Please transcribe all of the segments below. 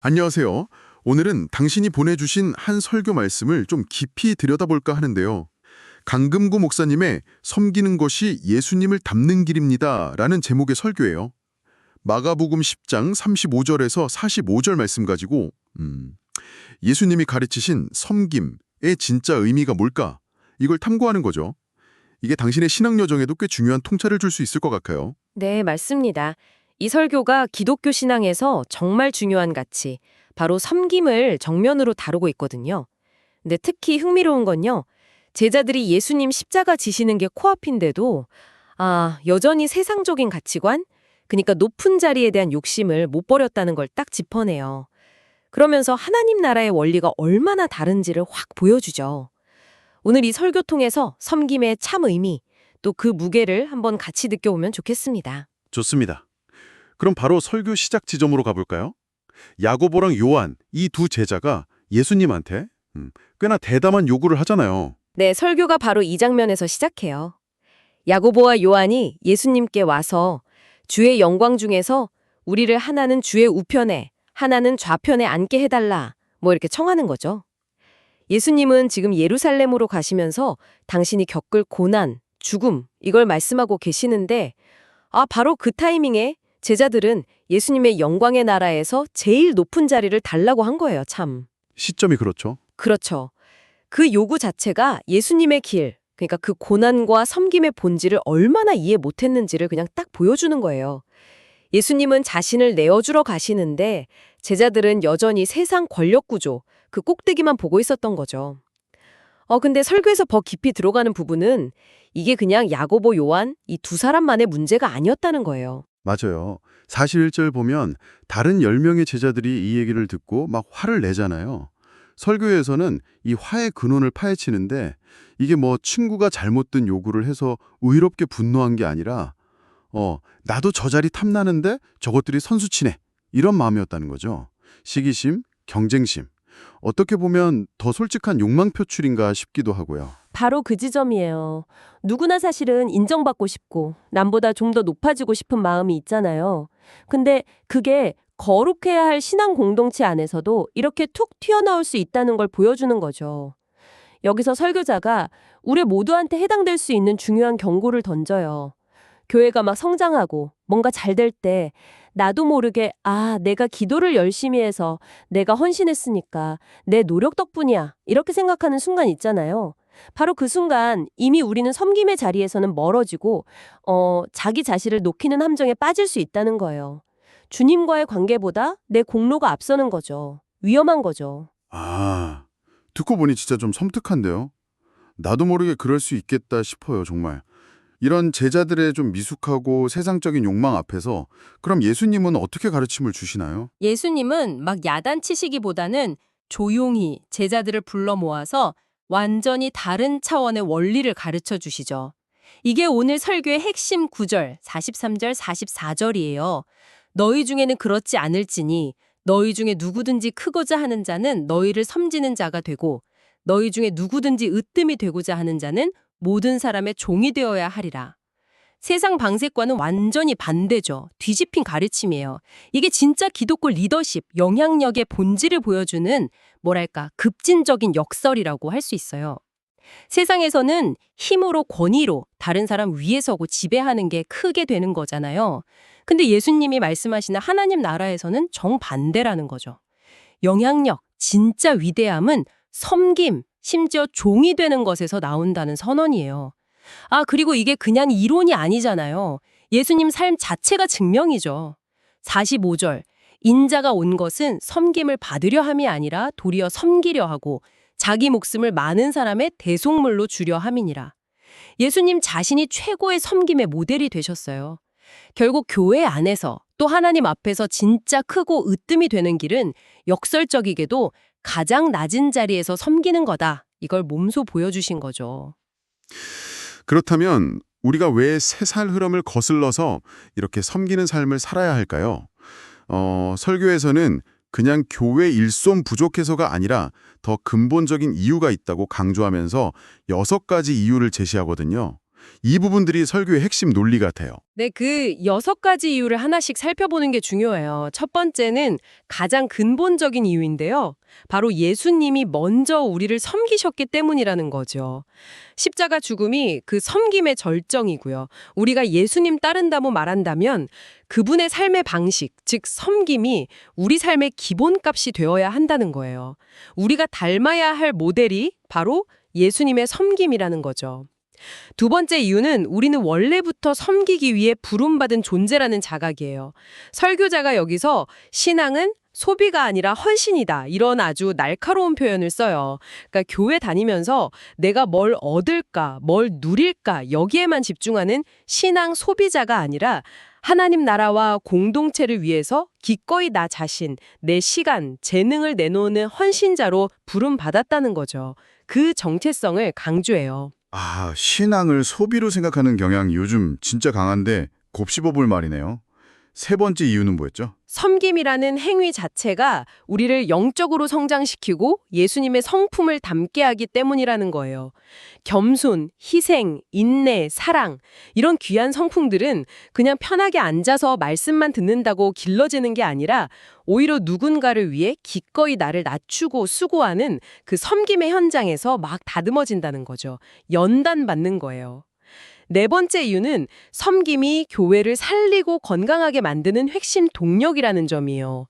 안녕하세요. 오늘은 당신이 보내주신 한 설교 말씀을 좀 깊이 들여다볼까 하는데요. 강금구 목사님의 섬기는 것이 예수님을 닮는 길입니다 라는 제목의 설교예요. 마가복음 10장 35절에서 45절 말씀 가지고 예수님이 가르치신 섬김의 진짜 의미가 뭘까? 이걸 탐구하는 거죠. 이게 당신의 신앙 여정에도 꽤 중요한 통찰을 줄 수 있을 것 같아요. 네, 맞습니다. 이 설교가 기독교 신앙에서 정말 중요한 가치, 바로 섬김을 정면으로 다루고 있거든요. 근데 특히 흥미로운 건요, 제자들이 예수님 십자가 지시는 게 코앞인데도, 여전히 세상적인 가치관? 그러니까 높은 자리에 대한 욕심을 못 버렸다는 걸 딱 짚어내요. 그러면서 하나님 나라의 원리가 얼마나 다른지를 확 보여주죠. 오늘 이 설교 통해서 섬김의 참 의미, 또 그 무게를 한번 같이 느껴보면 좋겠습니다. 좋습니다. 그럼 바로 설교 시작 지점으로 가볼까요? 야고보랑 요한, 이 두 제자가 예수님한테 꽤나 대담한 요구를 하잖아요. 네, 설교가 바로 이 장면에서 시작해요. 야고보와 요한이 예수님께 와서 주의 영광 중에서 우리를 하나는 주의 우편에, 하나는 좌편에 앉게 해달라, 이렇게 청하는 거죠. 예수님은 지금 예루살렘으로 가시면서 당신이 겪을 고난, 죽음, 이걸 말씀하고 계시는데, 바로 그 타이밍에 제자들은 예수님의 영광의 나라에서 제일 높은 자리를 달라고 한 거예요, 참. 시점이 그렇죠. 그렇죠. 그 요구 자체가 예수님의 길, 그러니까 그 고난과 섬김의 본질을 얼마나 이해 못했는지를 그냥 딱 보여주는 거예요. 예수님은 자신을 내어주러 가시는데 제자들은 여전히 세상 권력 구조, 그 꼭대기만 보고 있었던 거죠. 근데 설교에서 더 깊이 들어가는 부분은 이게 그냥 야고보, 요한 이 두 사람만의 문제가 아니었다는 거예요. 맞아요. 41절 보면 다른 10명의 제자들이 이 얘기를 듣고 막 화를 내잖아요. 설교에서는 이 화의 근원을 파헤치는데 이게 뭐 친구가 잘못 든 요구를 해서 의롭게 분노한 게 아니라 나도 저 자리 탐나는데 저것들이 선수치네. 이런 마음이었다는 거죠. 시기심, 경쟁심. 어떻게 보면 더 솔직한 욕망 표출인가 싶기도 하고요. 바로 그 지점이에요. 누구나 사실은 인정받고 싶고 남보다 좀 더 높아지고 싶은 마음이 있잖아요. 근데 그게 거룩해야 할 신앙 공동체 안에서도 이렇게 툭 튀어나올 수 있다는 걸 보여주는 거죠. 여기서 설교자가 우리 모두한테 해당될 수 있는 중요한 경고를 던져요. 교회가 막 성장하고 뭔가 잘 될 때 나도 모르게 내가 기도를 열심히 해서 내가 헌신했으니까 내 노력 덕분이야 이렇게 생각하는 순간 있잖아요. 바로 그 순간 이미 우리는 섬김의 자리에서는 멀어지고 자기 자신을 높이는 함정에 빠질 수 있다는 거예요. 주님과의 관계보다 내 공로가 앞서는 거죠. 위험한 거죠. 듣고 보니 진짜 좀 섬뜩한데요. 나도 모르게 그럴 수 있겠다 싶어요, 정말. 이런 제자들의 좀 미숙하고 세상적인 욕망 앞에서 그럼 예수님은 어떻게 가르침을 주시나요? 예수님은 막 야단치시기보다는 조용히 제자들을 불러 모아서 완전히 다른 차원의 원리를 가르쳐 주시죠. 이게 오늘 설교의 핵심 구절 43절, 44절이에요. 너희 중에는 그렇지 않을지니 너희 중에 누구든지 크고자 하는 자는 너희를 섬지는 자가 되고 너희 중에 누구든지 으뜸이 되고자 하는 자는 모든 사람의 종이 되어야 하리라. 세상 방색과는 완전히 반대죠. 뒤집힌 가르침이에요. 이게 진짜 기독교 리더십, 영향력의 본질을 보여주는 급진적인 역설이라고 할 수 있어요. 세상에서는 힘으로 권위로 다른 사람 위에 서고 지배하는 게 크게 되는 거잖아요. 근데 예수님이 말씀하시는 하나님 나라에서는 정반대라는 거죠. 영향력, 진짜 위대함은 섬김, 심지어 종이 되는 것에서 나온다는 선언이에요. 그리고 이게 그냥 이론이 아니잖아요. 예수님 삶 자체가 증명이죠. 45절, 인자가 온 것은 섬김을 받으려 함이 아니라 도리어 섬기려 하고 자기 목숨을 많은 사람의 대속물로 주려 함이니라. 예수님 자신이 최고의 섬김의 모델이 되셨어요. 결국 교회 안에서 또 하나님 앞에서 진짜 크고 으뜸이 되는 길은 역설적이게도 가장 낮은 자리에서 섬기는 거다. 이걸 몸소 보여주신 거죠. 그렇다면 우리가 왜 세살 흐름을 거슬러서 이렇게 섬기는 삶을 살아야 할까요? 설교에서는 그냥 교회 일손 부족해서가 아니라 더 근본적인 이유가 있다고 강조하면서 6가지 이유를 제시하거든요. 이 부분들이 설교의 핵심 논리 같아요. 네, 그 6가지 이유를 하나씩 살펴보는 게 중요해요. 첫 번째는 가장 근본적인 이유인데요. 바로 예수님이 먼저 우리를 섬기셨기 때문이라는 거죠. 십자가 죽음이 그 섬김의 절정이고요. 우리가 예수님 따른다고 말한다면 그분의 삶의 방식, 즉 섬김이 우리 삶의 기본값이 되어야 한다는 거예요. 우리가 닮아야 할 모델이 바로 예수님의 섬김이라는 거죠. 두 번째 이유는 우리는 원래부터 섬기기 위해 부름받은 존재라는 자각이에요. 설교자가 여기서 신앙은 소비가 아니라 헌신이다, 이런 아주 날카로운 표현을 써요. 그러니까 교회 다니면서 내가 뭘 얻을까, 뭘 누릴까 여기에만 집중하는 신앙 소비자가 아니라 하나님 나라와 공동체를 위해서 기꺼이 나 자신, 내 시간, 재능을 내놓는 헌신자로 부름받았다는 거죠. 그 정체성을 강조해요. 아, 신앙을 소비로 생각하는 경향이 요즘 진짜 강한데 곱씹어볼 말이네요. 세 번째 이유는 뭐였죠? 섬김이라는 행위 자체가 우리를 영적으로 성장시키고 예수님의 성품을 담게 하기 때문이라는 거예요. 겸손, 희생, 인내, 사랑 이런 귀한 성품들은 그냥 편하게 앉아서 말씀만 듣는다고 길러지는 게 아니라 오히려 누군가를 위해 기꺼이 나를 낮추고 수고하는 그 섬김의 현장에서 막 다듬어진다는 거죠. 연단받는 거예요. 네 번째 이유는 섬김이 교회를 살리고 건강하게 만드는 핵심 동력이라는 점이에요.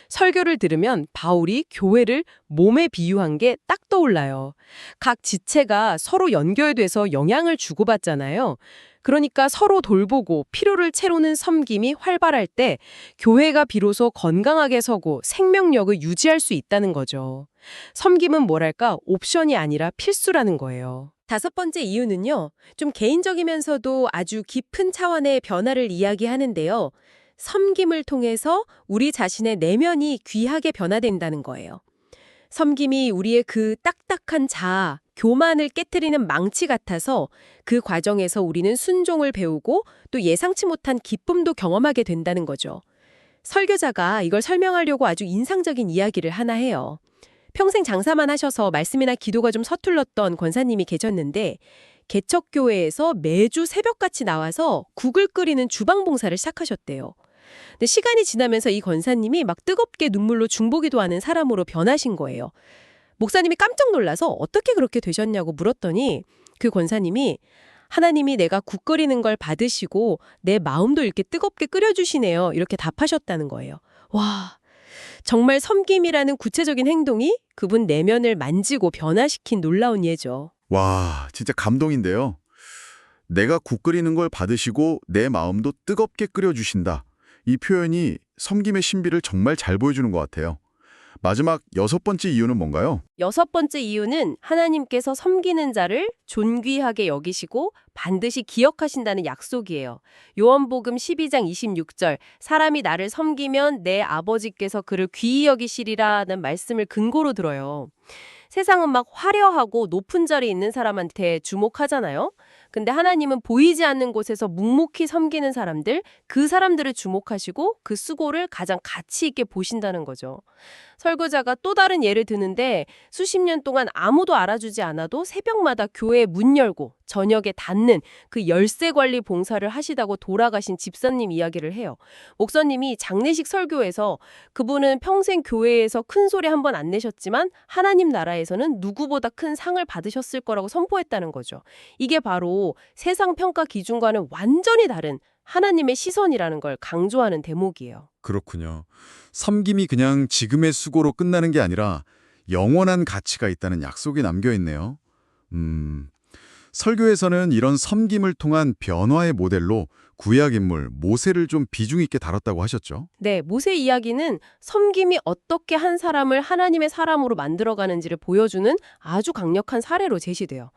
설교를 들으면 바울이 교회를 몸에 비유한 게 딱 떠올라요. 각 지체가 서로 연결돼서 영향을 주고받잖아요. 그러니까 서로 돌보고 피로를 채우는 섬김이 활발할 때 교회가 비로소 건강하게 서고 생명력을 유지할 수 있다는 거죠. 섬김은 뭐랄까 옵션이 아니라 필수라는 거예요. 다섯 번째 이유는요, 좀 개인적이면서도 아주 깊은 차원의 변화를 이야기하는데요. 섬김을 통해서 우리 자신의 내면이 귀하게 변화된다는 거예요. 섬김이 우리의 그 딱딱한 자아, 교만을 깨트리는 망치 같아서 그 과정에서 우리는 순종을 배우고 또 예상치 못한 기쁨도 경험하게 된다는 거죠. 설교자가 이걸 설명하려고 아주 인상적인 이야기를 하나 해요. 평생 장사만 하셔서 말씀이나 기도가 좀 서툴렀던 권사님이 계셨는데 개척교회에서 매주 새벽같이 나와서 국을 끓이는 주방 봉사를 시작하셨대요. 근데 시간이 지나면서 이 권사님이 막 뜨겁게 눈물로 중보기도 하는 사람으로 변하신 거예요. 목사님이 깜짝 놀라서 어떻게 그렇게 되셨냐고 물었더니 그 권사님이 하나님이 내가 국 끓이는 걸 받으시고 내 마음도 이렇게 뜨겁게 끓여주시네요, 이렇게 답하셨다는 거예요. 와, 정말 섬김이라는 구체적인 행동이 그분 내면을 만지고 변화시킨 놀라운 예죠. 와, 진짜 감동인데요. 내가 국 끓이는 걸 받으시고 내 마음도 뜨겁게 끓여주신다. 이 표현이 섬김의 신비를 정말 잘 보여주는 것 같아요. 마지막 여섯 번째 이유는 뭔가요? 여섯 번째 이유는 하나님께서 섬기는 자를 존귀하게 여기시고 반드시 기억하신다는 약속이에요. 요한복음 12장 26절, 사람이 나를 섬기면 내 아버지께서 그를 귀히 여기시리라는 말씀을 근거로 들어요. 세상은 막 화려하고 높은 자리에 있는 사람한테 주목하잖아요. 근데 하나님은 보이지 않는 곳에서 묵묵히 섬기는 사람들, 그 사람들을 주목하시고 그 수고를 가장 가치 있게 보신다는 거죠. 설교자가 또 다른 예를 드는데 수십 년 동안 아무도 알아주지 않아도 새벽마다 교회 문 열고 저녁에 닫는 그 열쇠 관리 봉사를 하시다고 돌아가신 집사님 이야기를 해요. 목사님이 장례식 설교에서 그분은 평생 교회에서 큰 소리 한 번 안 내셨지만 하나님 나라에서는 누구보다 큰 상을 받으셨을 거라고 선포했다는 거죠. 이게 바로 세상 평가 기준과는 완전히 다른 하나님의 시선이라는 걸 강조하는 대목이에요. 그렇군요. 섬김이 그냥 지금의 수고로 끝나는 게 아니라 영원한 가치가 있다는 약속이 남겨 있네요. 설교에서는 이런 섬김을 통한 변화의 모델로 구약 인물 모세를 좀 비중 있게 다뤘다고 하셨죠? 네, 모세 이야기는 섬김이 어떻게 한 사람을 하나님의 사람으로 만들어가는지를 보여주는 아주 강력한 사례로 제시돼요.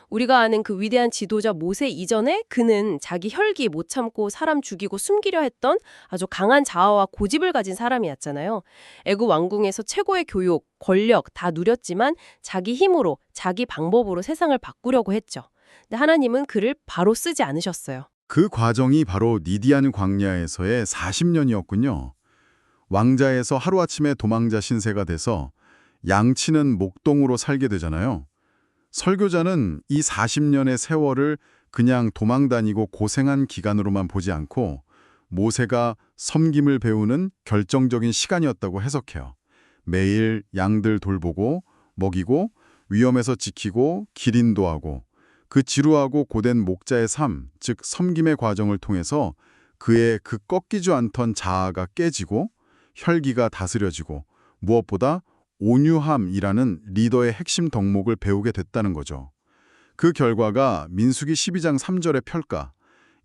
우리가 아는 그 위대한 지도자 모세 이전에 그는 자기 혈기 못 참고 사람 죽이고 숨기려 했던 아주 강한 자아와 고집을 가진 사람이었잖아요. 애굽 왕궁에서 최고의 교육, 권력 다 누렸지만 자기 힘으로, 자기 방법으로 세상을 바꾸려고 했죠. 근데 하나님은 그를 바로 쓰지 않으셨어요. 그 과정이 바로 니디안 광야에서의 40년이었군요. 왕자에서 하루아침에 도망자 신세가 돼서 양치는 목동으로 살게 되잖아요. 설교자는 이 40년의 세월을 그냥 도망 다니고 고생한 기간으로만 보지 않고 모세가 섬김을 배우는 결정적인 시간이었다고 해석해요. 매일 양들 돌보고 먹이고 위험에서 지키고 길 인도하고 그 지루하고 고된 목자의 삶, 즉 섬김의 과정을 통해서 그의 그 꺾이지 않던 자아가 깨지고 혈기가 다스려지고 무엇보다 온유함이라는 리더의 핵심 덕목을 배우게 됐다는 거죠. 그 결과가 민수기 12장 3절의 평가,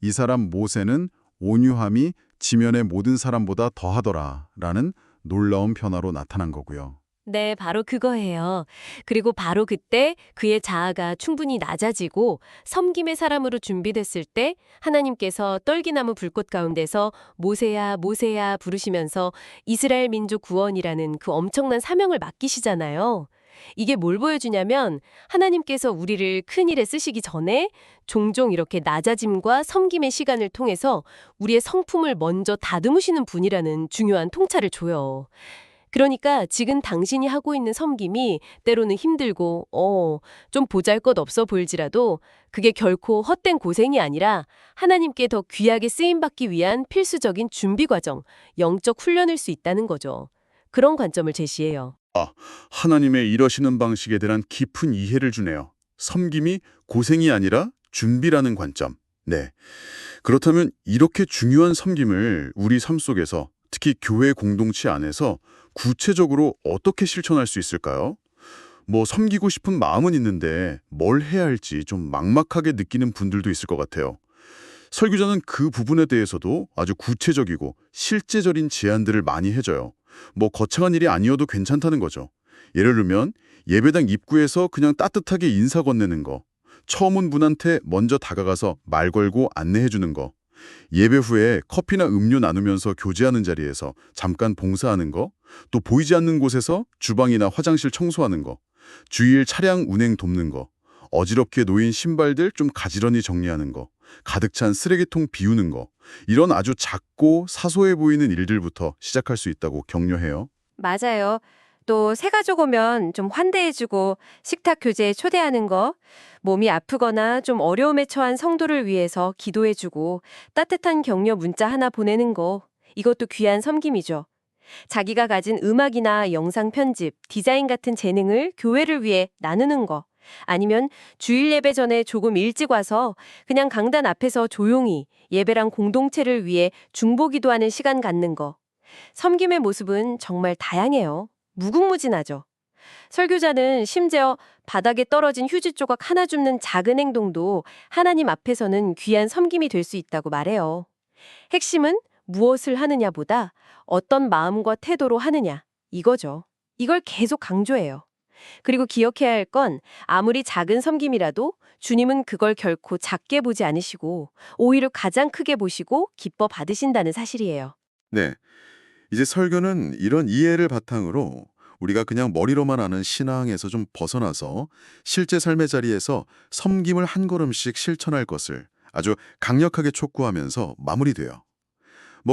이 사람 모세는 온유함이 지면의 모든 사람보다 더하더라 라는 놀라운 변화로 나타난 거고요. 네, 바로 그거예요. 그리고 바로 그때 그의 자아가 충분히 낮아지고 섬김의 사람으로 준비됐을 때 하나님께서 떨기나무 불꽃 가운데서 모세야, 모세야 부르시면서 이스라엘 민족 구원이라는 그 엄청난 사명을 맡기시잖아요. 이게 뭘 보여주냐면 하나님께서 우리를 큰 일에 쓰시기 전에 종종 이렇게 낮아짐과 섬김의 시간을 통해서 우리의 성품을 먼저 다듬으시는 분이라는 중요한 통찰을 줘요. 그러니까 지금 당신이 하고 있는 섬김이 때로는 힘들고 좀 보잘것없어 보일지라도 그게 결코 헛된 고생이 아니라 하나님께 더 귀하게 쓰임받기 위한 필수적인 준비 과정, 영적 훈련일 수 있다는 거죠. 그런 관점을 제시해요. 하나님의 일하시는 방식에 대한 깊은 이해를 주네요. 섬김이 고생이 아니라 준비라는 관점. 네. 그렇다면 이렇게 중요한 섬김을 우리 삶 속에서, 특히 교회 공동체 안에서 구체적으로 어떻게 실천할 수 있을까요? 섬기고 싶은 마음은 있는데 뭘 해야 할지 좀 막막하게 느끼는 분들도 있을 것 같아요. 설교자는 그 부분에 대해서도 아주 구체적이고 실제적인 제안들을 많이 해줘요. 거창한 일이 아니어도 괜찮다는 거죠. 예를 들면 예배당 입구에서 그냥 따뜻하게 인사 건네는 거, 처음 온 분한테 먼저 다가가서 말 걸고 안내해주는 거, 예배 후에 커피나 음료 나누면서 교제하는 자리에서 잠깐 봉사하는 거, 또 보이지 않는 곳에서 주방이나 화장실 청소하는 거, 주일 차량 운행 돕는 거, 어지럽게 놓인 신발들 좀 가지런히 정리하는 거, 가득 찬 쓰레기통 비우는 거, 이런 아주 작고 사소해 보이는 일들부터 시작할 수 있다고 격려해요. 맞아요. 또 새가족 오면 좀 환대해주고 식탁 교제에 초대하는 거, 몸이 아프거나 좀 어려움에 처한 성도를 위해서 기도해주고 따뜻한 격려 문자 하나 보내는 거, 이것도 귀한 섬김이죠. 자기가 가진 음악이나 영상 편집, 디자인 같은 재능을 교회를 위해 나누는 거, 아니면 주일 예배 전에 조금 일찍 와서 그냥 강단 앞에서 조용히 예배랑 공동체를 위해 중보기도하는 시간 갖는 거. 섬김의 모습은 정말 다양해요. 무궁무진하죠. 설교자는 심지어 바닥에 떨어진 휴지 조각 하나 줍는 작은 행동도 하나님 앞에서는 귀한 섬김이 될 수 있다고 말해요. 핵심은 무엇을 하느냐보다 어떤 마음과 태도로 하느냐, 이거죠. 이걸 계속 강조해요. 그리고 기억해야 할 건 아무리 작은 섬김이라도 주님은 그걸 결코 작게 보지 않으시고 오히려 가장 크게 보시고 기뻐 받으신다는 사실이에요. 네, 이제 설교는 이런 이해를 바탕으로 우리가 그냥 머리로만 아는 신앙에서 좀 벗어나서 실제 삶의 자리에서 섬김을 한 걸음씩 실천할 것을 아주 강력하게 촉구하면서 마무리돼요.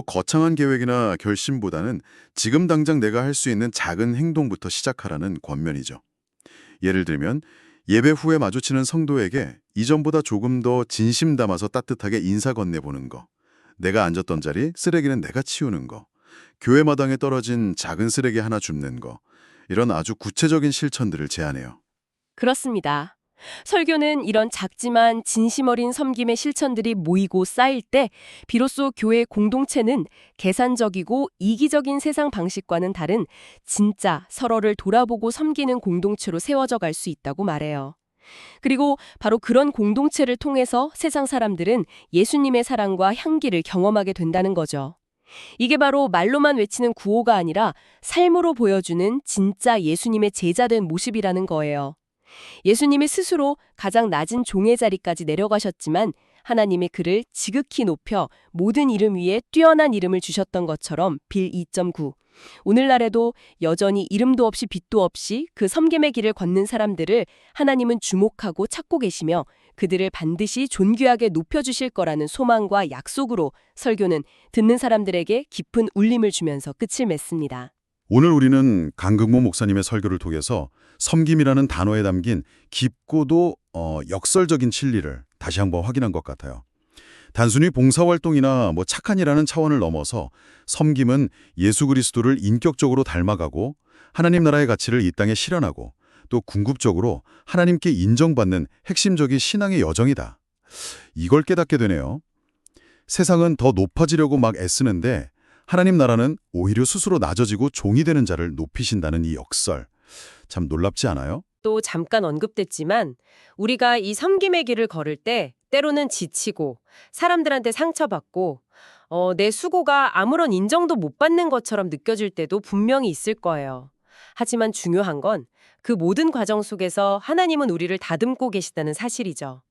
거창한 계획이나 결심보다는 지금 당장 내가 할 수 있는 작은 행동부터 시작하라는 권면이죠. 예를 들면 예배 후에 마주치는 성도에게 이전보다 조금 더 진심 담아서 따뜻하게 인사 건네보는 거, 내가 앉았던 자리 쓰레기는 내가 치우는 거, 교회 마당에 떨어진 작은 쓰레기 하나 줍는 거, 이런 아주 구체적인 실천들을 제안해요. 그렇습니다. 설교는 이런 작지만 진심 어린 섬김의 실천들이 모이고 쌓일 때 비로소 교회 공동체는 계산적이고 이기적인 세상 방식과는 다른 진짜 서로를 돌아보고 섬기는 공동체로 세워져 갈 수 있다고 말해요. 그리고 바로 그런 공동체를 통해서 세상 사람들은 예수님의 사랑과 향기를 경험하게 된다는 거죠. 이게 바로 말로만 외치는 구호가 아니라 삶으로 보여주는 진짜 예수님의 제자된 모습이라는 거예요. 예수님이 스스로 가장 낮은 종의 자리까지 내려가셨지만 하나님의 그를 지극히 높여 모든 이름 위에 뛰어난 이름을 주셨던 것처럼 빌 2.9. 오늘날에도 여전히 이름도 없이 빛도 없이 그 섬김의 길을 걷는 사람들을 하나님은 주목하고 찾고 계시며 그들을 반드시 존귀하게 높여주실 거라는 소망과 약속으로 설교는 듣는 사람들에게 깊은 울림을 주면서 끝을 맺습니다. 오늘 우리는 강금모 목사님의 설교를 통해서 섬김이라는 단어에 담긴 깊고도 역설적인 진리를 다시 한번 확인한 것 같아요. 단순히 봉사활동이나 착한 일하는 차원을 넘어서 섬김은 예수 그리스도를 인격적으로 닮아가고 하나님 나라의 가치를 이 땅에 실현하고 또 궁극적으로 하나님께 인정받는 핵심적인 신앙의 여정이다. 이걸 깨닫게 되네요. 세상은 더 높아지려고 막 애쓰는데 하나님 나라는 오히려 스스로 낮아지고 종이 되는 자를 높이신다는 이 역설. 참 놀랍지 않아요? 또 잠깐 언급됐지만 우리가 이 섬김의 길을 걸을 때 때로는 지치고 사람들한테 상처받고 내 수고가 아무런 인정도 못 받는 것처럼 느껴질 때도 분명히 있을 거예요. 하지만 중요한 건 그 모든 과정 속에서 하나님은 우리를 다듬고 계시다는 사실이죠.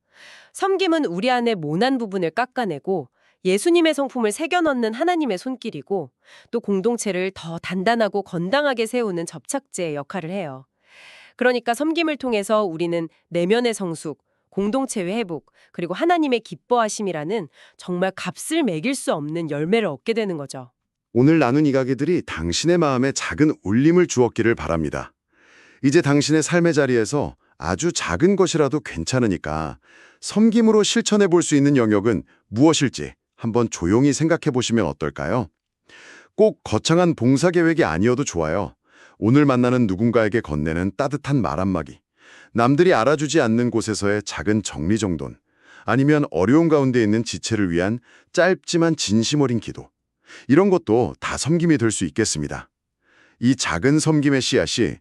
섬김은 우리 안의 모난 부분을 깎아내고 예수님의 성품을 새겨넣는 하나님의 손길이고 또 공동체를 더 단단하고 건강하게 세우는 접착제의 역할을 해요. 그러니까 섬김을 통해서 우리는 내면의 성숙, 공동체의 회복, 그리고 하나님의 기뻐하심이라는 정말 값을 매길 수 없는 열매를 얻게 되는 거죠. 오늘 나눈 이야기들이 당신의 마음에 작은 울림을 주었기를 바랍니다. 이제 당신의 삶의 자리에서 아주 작은 것이라도 괜찮으니까 섬김으로 실천해 볼 수 있는 영역은 무엇일지 한번 조용히 생각해 보시면 어떨까요? 꼭 거창한 봉사 계획이 아니어도 좋아요. 오늘 만나는 누군가에게 건네는 따뜻한 말 한마디, 남들이 알아주지 않는 곳에서의 작은 정리정돈, 아니면 어려운 가운데 있는 지체를 위한 짧지만 진심 어린 기도. 이런 것도 다 섬김이 될 수 있겠습니다. 이 작은 섬김의 씨앗이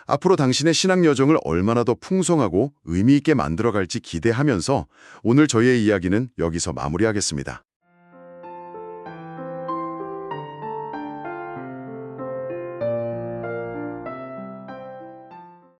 앞으로 당신의 신앙 여정을 얼마나 더 풍성하고 의미 있게 만들어갈지 기대하면서 오늘 저희의 이야기는 여기서 마무리하겠습니다.